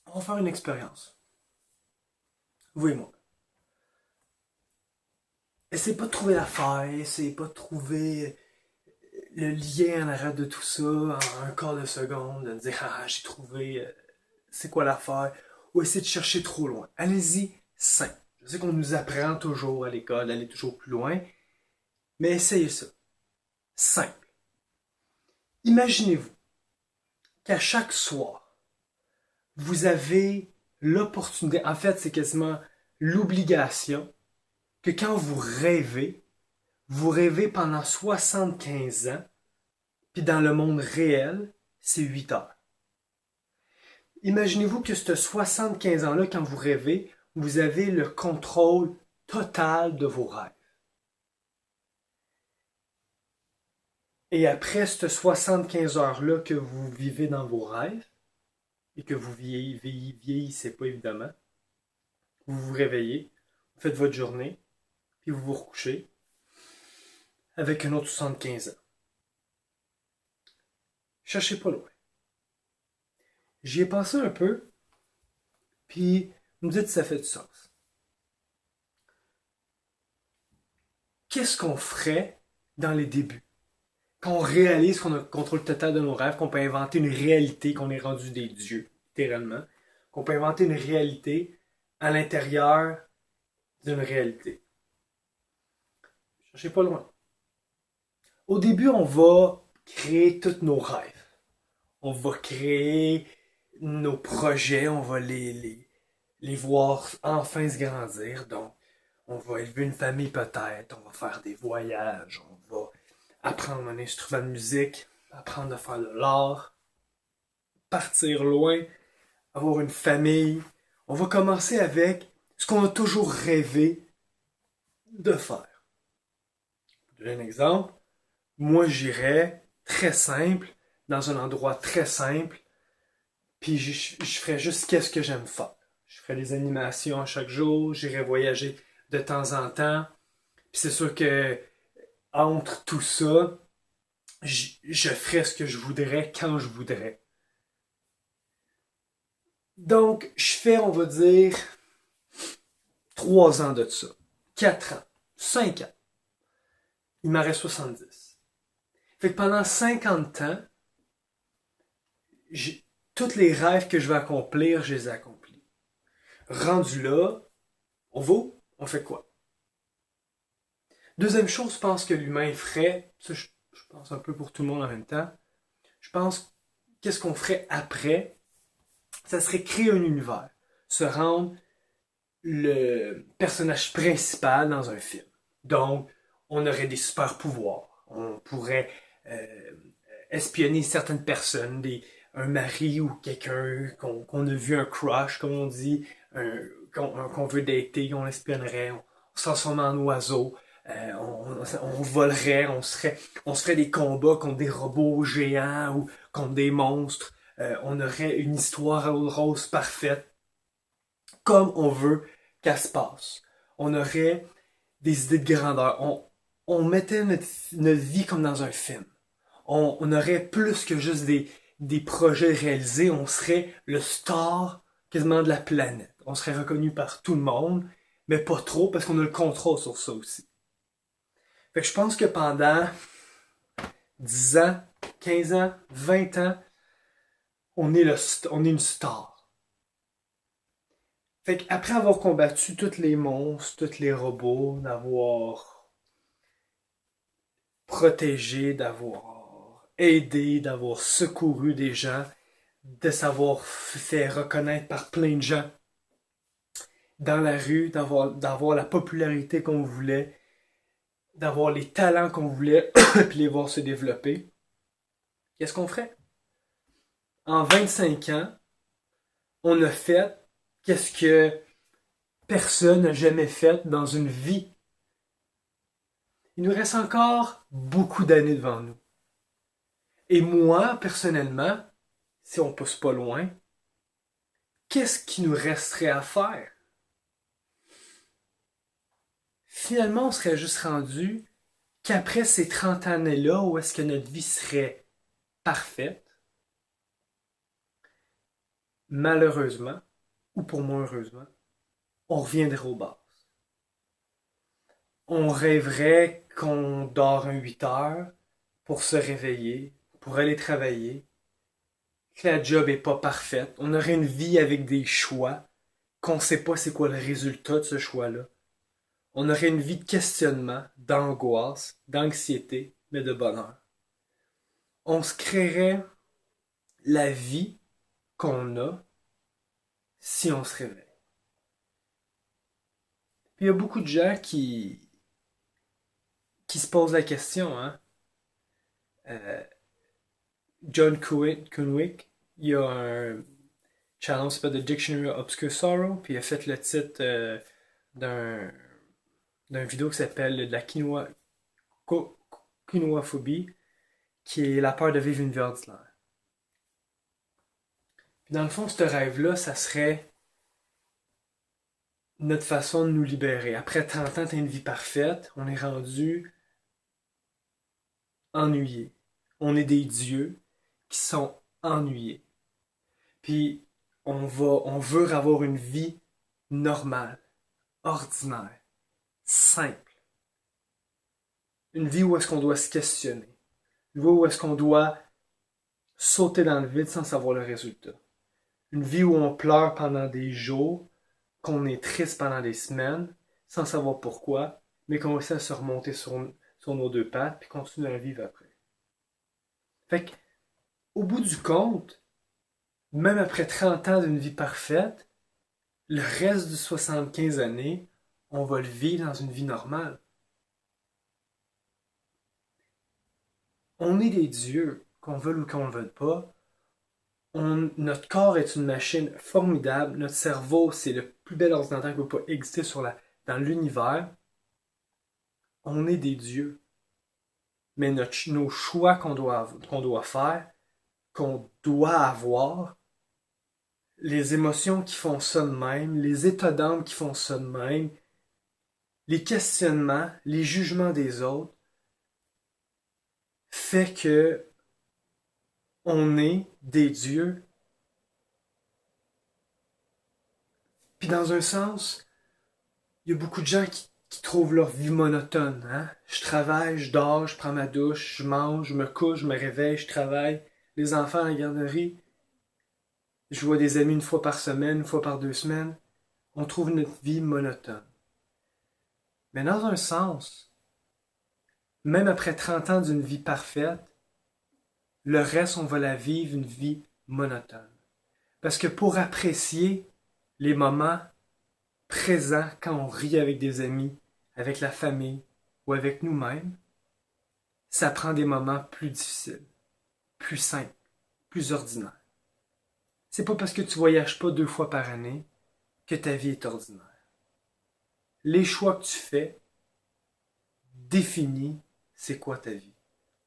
On va faire une expérience. Vous et moi. Essayez pas de trouver la faille, essayez pas de trouver le lien en arrière de tout ça en un quart de seconde, de dire ah j'ai trouvé c'est quoi l'affaire, ou essayez de chercher trop loin. Allez-y simple. Je sais qu'on nous apprend toujours à l'école d'aller toujours plus loin, mais essayez ça. Simple. Imaginez-vous qu'à chaque soir, vous avez l'opportunité, en fait c'est quasiment l'obligation, que quand vous rêvez pendant 75 ans, puis dans le monde réel, c'est 8 heures. Imaginez-vous que ce 75 ans-là, quand vous rêvez, vous avez le contrôle total de vos rêves. Et après ce 75 heures-là que vous vivez dans vos rêves, et que vous vieillissez pas évidemment, vous vous réveillez, vous faites votre journée, puis vous vous recouchez avec un autre 75 ans. Cherchez pas loin. J'y ai pensé un peu, puis vous me dites si ça fait du sens. Qu'est-ce qu'on ferait dans les débuts? Quand on réalise qu'on a le contrôle total de nos rêves, qu'on peut inventer une réalité, qu'on est rendu des dieux, littéralement, qu'on peut inventer une réalité à l'intérieur d'une réalité. Cherchez pas loin. Au début, on va créer tous nos rêves. On va créer nos projets, on va les voir enfin se grandir. Donc, on va élever une famille peut-être, on va faire des voyages, on va apprendre un instrument de musique, apprendre à faire de l'art, partir loin, avoir une famille. On va commencer avec ce qu'on a toujours rêvé de faire. Je donne un exemple. Moi, j'irais très simple, dans un endroit très simple, puis je ferais juste qu'est-ce que j'aime faire. Je ferais des animations chaque jour, j'irais voyager de temps en temps. Puis c'est sûr que entre tout ça, je ferais ce que je voudrais quand je voudrais. Donc, je fais, on va dire, 3 ans de ça, 4 ans, 5 ans. Il m'en reste 70. Fait que pendant 50 ans, tous les rêves que je vais accomplir, je les ai accomplis. Rendu là, on va où? On fait quoi? Deuxième chose, je pense que l'humain ferait, ça je pense un peu pour tout le monde en même temps, je pense qu'est-ce qu'on ferait après, ça serait créer un univers, se rendre le personnage principal dans un film. Donc, on aurait des super pouvoirs, on pourrait euh, espionner certaines personnes, un mari ou quelqu'un qu'on a vu un crush, comme on dit, qu'on veut dater, on espionnerait, on se transforme en oiseau, on volerait, on se ferait des combats contre des robots géants ou contre des monstres. On aurait une histoire à eau de rose parfaite, comme on veut qu'elle se passe. On aurait des idées de grandeur. On mettait notre vie comme dans un film. On aurait plus que juste des projets réalisés. On serait le star quasiment de la planète. On serait reconnu par tout le monde, mais pas trop parce qu'on a le contrôle sur ça aussi. Fait que je pense que pendant 10 ans, 15 ans, 20 ans, on est une star. Fait qu'après avoir combattu tous les monstres, tous les robots, d'avoir protégé, d'avoir aidé, d'avoir secouru des gens, de s'avoir fait reconnaître par plein de gens dans la rue, d'avoir la popularité qu'on voulait, d'avoir les talents qu'on voulait, puis les voir se développer. Qu'est-ce qu'on ferait? En 25 ans, on a fait qu'est-ce que personne n'a jamais fait dans une vie. Il nous reste encore beaucoup d'années devant nous. Et moi, personnellement, si on pousse pas loin, qu'est-ce qui nous resterait à faire? Finalement, on serait juste rendu qu'après ces 30 années-là, où est-ce que notre vie serait parfaite, malheureusement, ou pour moi heureusement, on reviendrait aux bases. On rêverait qu'on dort un 8 heures pour se réveiller, pour aller travailler, que la job est pas parfaite. On aurait une vie avec des choix, qu'on sait pas c'est quoi le résultat de ce choix-là. On aurait une vie de questionnement, d'angoisse, d'anxiété, mais de bonheur. On se créerait la vie qu'on a si on se réveille. Puis il y a beaucoup de gens qui se posent la question, hein. Euh, John Kunwick, il y a un challenge qui s'appelle The Dictionary of Obscure Sorrow, puis il a fait le titre d'un vidéo qui s'appelle la quinoaphobie, qui est la peur de vivre une vie ordinaire. Puis dans le fond, ce rêve-là, ça serait notre façon de nous libérer. Après 30 ans, t'as une vie parfaite, on est rendu ennuyé. On est des dieux qui sont ennuyés. Puis on veut avoir une vie normale, ordinaire, simple. Une vie où est-ce qu'on doit se questionner. Une vie où est-ce qu'on doit sauter dans le vide sans savoir le résultat. Une vie où on pleure pendant des jours, qu'on est triste pendant des semaines, sans savoir pourquoi, mais qu'on essaie de se remonter sur nos deux pattes, puis continuer à vivre après. Fait que, au bout du compte, même après 30 ans d'une vie parfaite, le reste de 75 années, on va le vivre dans une vie normale. On est des dieux, qu'on veuille ou qu'on ne le veuille pas. Notre corps est une machine formidable. Notre cerveau, c'est le plus bel ordinateur qui ne peut pas exister dans l'univers. On est des dieux. Mais nos choix qu'on doit faire, qu'on doit avoir, les émotions qui font ça de même, les états d'âme qui font ça de même, les questionnements, les jugements des autres, fait que on est des dieux. Puis dans un sens, il y a beaucoup de gens qui trouvent leur vie monotone. Hein? Je travaille, je dors, je prends ma douche, je mange, je me couche, je me réveille, je travaille. Les enfants à la garderie, je vois des amis une fois par semaine, une fois par 2 semaines. On trouve notre vie monotone. Mais dans un sens, même après 30 ans d'une vie parfaite, le reste, on va la vivre une vie monotone. Parce que pour apprécier les moments présents quand on rit avec des amis, avec la famille ou avec nous-mêmes, ça prend des moments plus difficiles, plus simples, plus ordinaires. C'est pas parce que tu voyages pas 2 fois par année que ta vie est ordinaire. Les choix que tu fais définissent c'est quoi ta vie,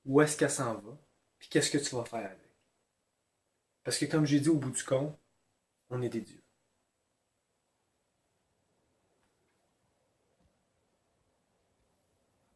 où est-ce qu'elle s'en va, puis qu'est-ce que tu vas faire avec. Parce que comme j'ai dit au bout du compte, on est des dieux.